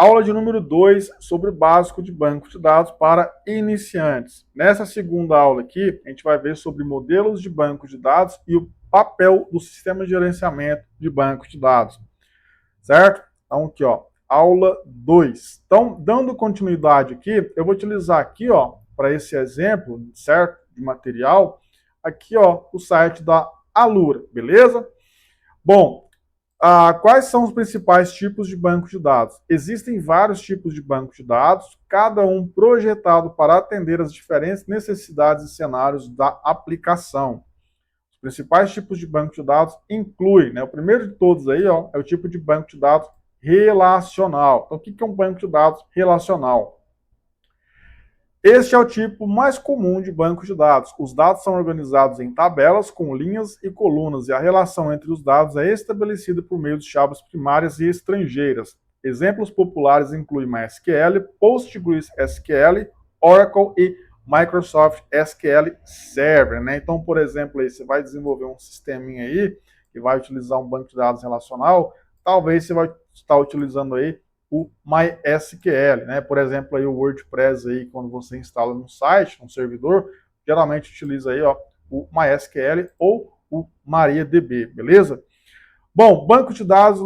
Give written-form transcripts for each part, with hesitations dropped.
Aula de número 2 sobre o básico de banco de dados para iniciantes. Nessa segunda aula aqui, a gente vai ver sobre modelos de banco de dados e o papel do sistema de gerenciamento de banco de dados. Certo? Então aqui, ó, aula 2. Então, dando continuidade aqui, eu vou utilizar aqui, ó, para esse exemplo, certo? De material, aqui, ó, o site da Alura, beleza? Bom, quais são os principais tipos de banco de dados? Existem vários tipos de banco de dados, cada um projetado para atender as diferentes necessidades e cenários da aplicação. Os principais tipos de banco de dados incluem, né, o primeiro de todos aí, ó, é o tipo de banco de dados relacional. Então, o que é um banco de dados relacional? Este é o tipo mais comum de banco de dados. Os dados são organizados em tabelas com linhas e colunas e a relação entre os dados é estabelecida por meio de chaves primárias e estrangeiras. Exemplos populares incluem MySQL, PostgreSQL, Oracle e Microsoft SQL Server, né? Então, por exemplo, aí você vai desenvolver um sisteminha aí que vai utilizar um banco de dados relacional, talvez você vai estar utilizando aí o MySQL, né? Por exemplo, aí o WordPress aí, quando você instala no site, no servidor, geralmente utiliza aí, ó, o MySQL ou o MariaDB, beleza? Bom, banco de dados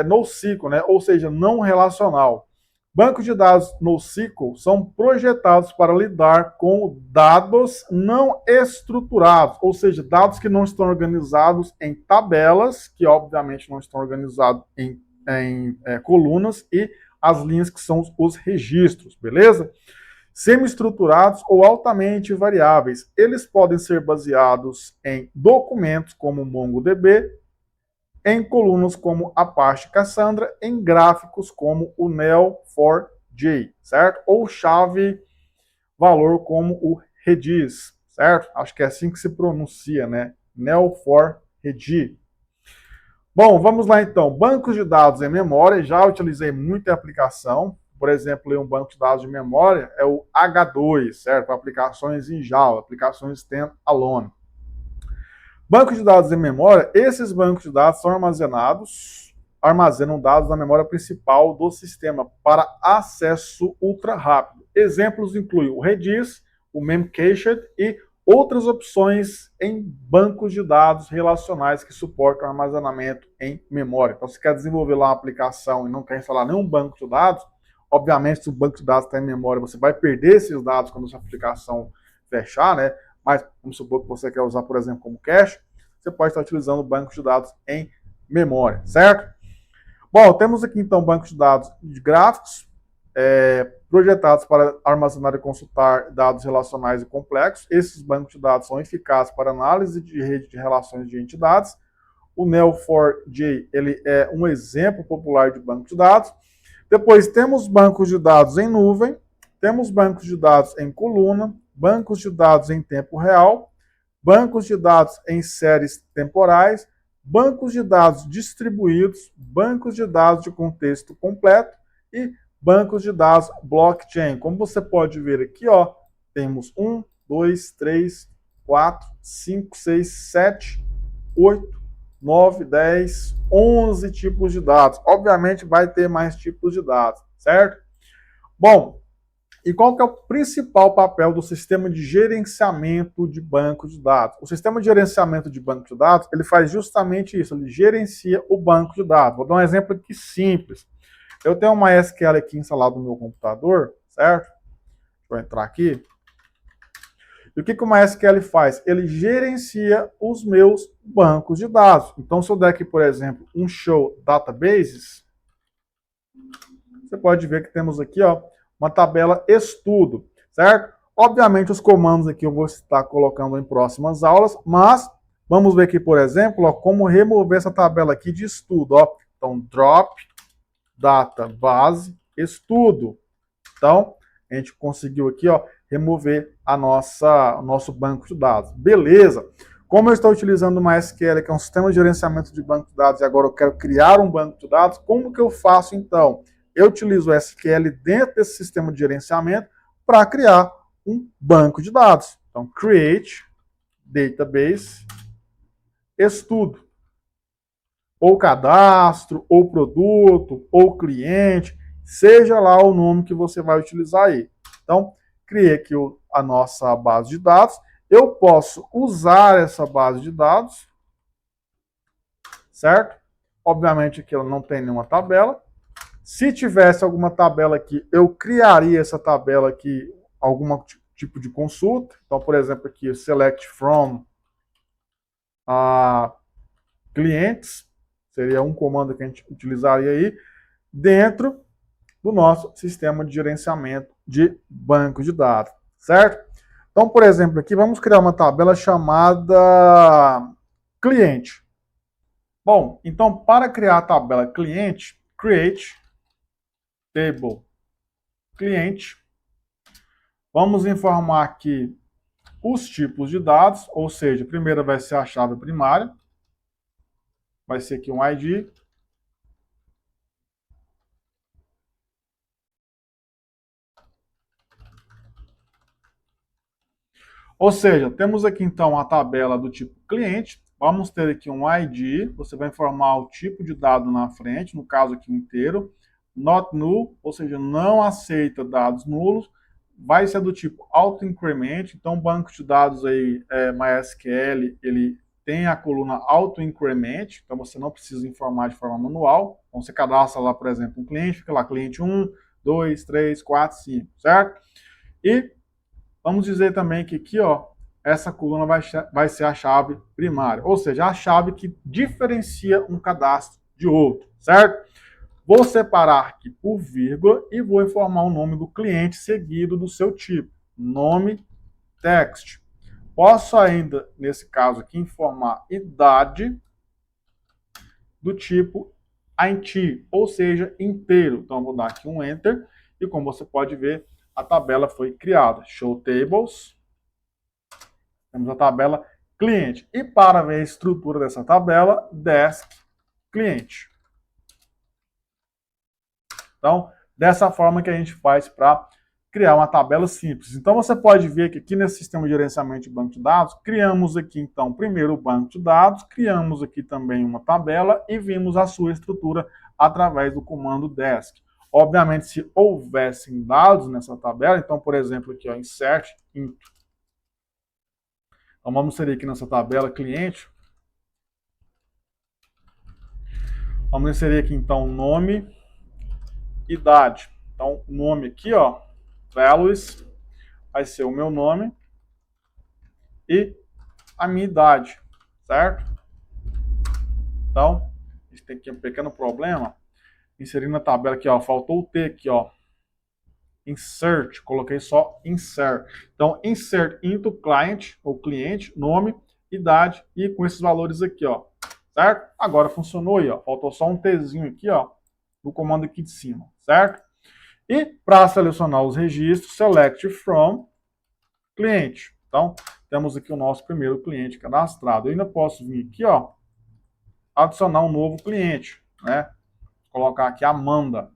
NoSQL, né? Ou seja, não relacional. Bancos de dados NoSQL são projetados para lidar com dados não estruturados, ou seja, dados que não estão organizados em tabelas, que obviamente não estão organizados em colunas, e as linhas que são os registros, beleza? Semi-estruturados ou altamente variáveis. Eles podem ser baseados em documentos como MongoDB, em colunas como Apache Cassandra, em gráficos como o Neo4j, certo? Ou chave valor como o Redis, certo? Acho que é assim que se pronuncia, né? Neo4j. Bom, vamos lá então. Bancos de dados em memória, já utilizei muita aplicação. Por exemplo, um banco de dados de memória é o H2, certo? Para aplicações em Java, aplicações standalone. Banco de dados em memória, esses bancos de dados são armazenam dados na memória principal do sistema para acesso ultra rápido. Exemplos incluem o Redis, o Memcached e outras opções em bancos de dados relacionais que suportam armazenamento em memória. Então, se quer desenvolver lá uma aplicação e não quer instalar nenhum banco de dados, obviamente, se o banco de dados está em memória, você vai perder esses dados quando a sua aplicação fechar, né? Mas vamos supor que você quer usar, por exemplo, como cache, você pode estar utilizando o banco de dados em memória, certo? Bom, temos aqui então banco de dados de gráficos, projetados para armazenar e consultar dados relacionais e complexos. Esses bancos de dados são eficazes para análise de rede de relações de entidades. O Neo4j ele é um exemplo popular de banco de dados. Depois temos bancos de dados em nuvem, temos bancos de dados em coluna, bancos de dados em tempo real, bancos de dados em séries temporais, bancos de dados distribuídos, bancos de dados de contexto completo e bancos de dados blockchain. Como você pode ver aqui, ó, temos 1, 2, 3, 4, 5, 6, 7, 8, 9, 10, 11 tipos de dados. Obviamente vai ter mais tipos de dados, certo? Bom, e qual que é o principal papel do sistema de gerenciamento de banco de dados? O sistema de gerenciamento de banco de dados, ele faz justamente isso, ele gerencia o banco de dados. Vou dar um exemplo aqui simples. Eu tenho uma SQL aqui instalada no meu computador, certo? Vou entrar aqui. E o que o MySQL faz? Ele gerencia os meus bancos de dados. Então, se eu der aqui, por exemplo, um show databases, você pode ver que temos aqui, ó, uma tabela estudo, certo? Obviamente, os comandos aqui eu vou estar colocando em próximas aulas, mas vamos ver aqui, por exemplo, ó, como remover essa tabela aqui de estudo. Ó. Então, drop, data, base, estudo. Então, a gente conseguiu aqui, ó, remover o nosso banco de dados. Beleza. Como eu estou utilizando o MySQL, que é um sistema de gerenciamento de banco de dados, e agora eu quero criar um banco de dados, como que eu faço então? Eu utilizo o SQL dentro desse sistema de gerenciamento para criar um banco de dados. Então, create database estudo. Ou cadastro, ou produto, ou cliente, seja lá o nome que você vai utilizar aí. Então, criei aqui a nossa base de dados. Eu posso usar essa base de dados, certo? Obviamente aqui ela não tem nenhuma tabela. Se tivesse alguma tabela aqui, eu criaria essa tabela aqui, algum tipo de consulta. Então, por exemplo, aqui, select from clientes, seria um comando que a gente utilizaria aí, dentro do nosso sistema de gerenciamento de banco de dados, certo? Então, por exemplo, aqui vamos criar uma tabela chamada cliente. Bom, então para criar a tabela cliente, create table cliente. Vamos informar aqui os tipos de dados, ou seja, primeiro vai ser a chave primária, vai ser aqui um ID. Ou seja, temos aqui então a tabela do tipo cliente, vamos ter aqui um ID, você vai informar o tipo de dado na frente, no caso aqui inteiro, not null, ou seja, não aceita dados nulos, vai ser do tipo auto-increment, então o banco de dados aí, MySQL, ele tem a coluna auto-increment, então você não precisa informar de forma manual, então você cadastra lá, por exemplo, um cliente, fica lá cliente 1, 2, 3, 4, 5, certo? E vamos dizer também que aqui, ó, essa coluna vai ser a chave primária, ou seja, a chave que diferencia um cadastro de outro, certo? Vou separar aqui por vírgula e vou informar o nome do cliente seguido do seu tipo. Nome, text. Posso ainda, nesse caso aqui, informar idade do tipo int, ou seja, inteiro. Então, vou dar aqui um Enter e, como você pode ver, a tabela foi criada. Show Tables. Temos a tabela cliente. E para ver a estrutura dessa tabela, desk cliente. Então, dessa forma que a gente faz para criar uma tabela simples. Então, você pode ver que aqui nesse sistema de gerenciamento de banco de dados, criamos aqui, então, primeiro o banco de dados, criamos aqui também uma tabela e vimos a sua estrutura através do comando desk. Obviamente, se houvessem dados nessa tabela, então, por exemplo, aqui, ó, insert into. Então, vamos inserir aqui nessa tabela cliente. Vamos inserir aqui, então, nome, idade. Então, o nome aqui, ó, values, vai ser o meu nome e a minha idade, certo? Então, a gente tem aqui um pequeno problema. Inserindo na tabela aqui, ó, faltou o T aqui, ó. Insert, coloquei só insert. Então, insert into client, ou cliente, nome, idade, e com esses valores aqui, ó, certo? Agora funcionou aí, ó, faltou só um Tzinho aqui, ó, do comando aqui de cima, certo? E para selecionar os registros, select from cliente. Então, temos aqui o nosso primeiro cliente cadastrado. Eu ainda posso vir aqui, ó, adicionar um novo cliente, né? Colocar aqui Amanda.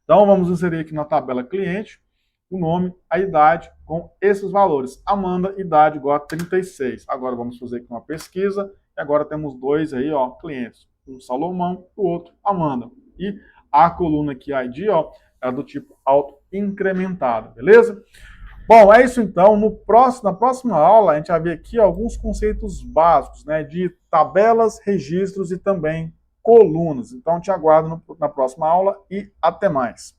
Então, vamos inserir aqui na tabela cliente o nome, a idade com esses valores. Amanda, idade igual a 36. Agora vamos fazer aqui uma pesquisa e agora temos dois aí, ó, clientes. Um Salomão, o outro Amanda. E a coluna aqui ID, ó, é do tipo auto-incrementado, beleza? Bom, é isso então. Na próxima aula, a gente vai ver aqui alguns conceitos básicos, né, de tabelas, registros e também colunas. Então, te aguardo na próxima aula e até mais.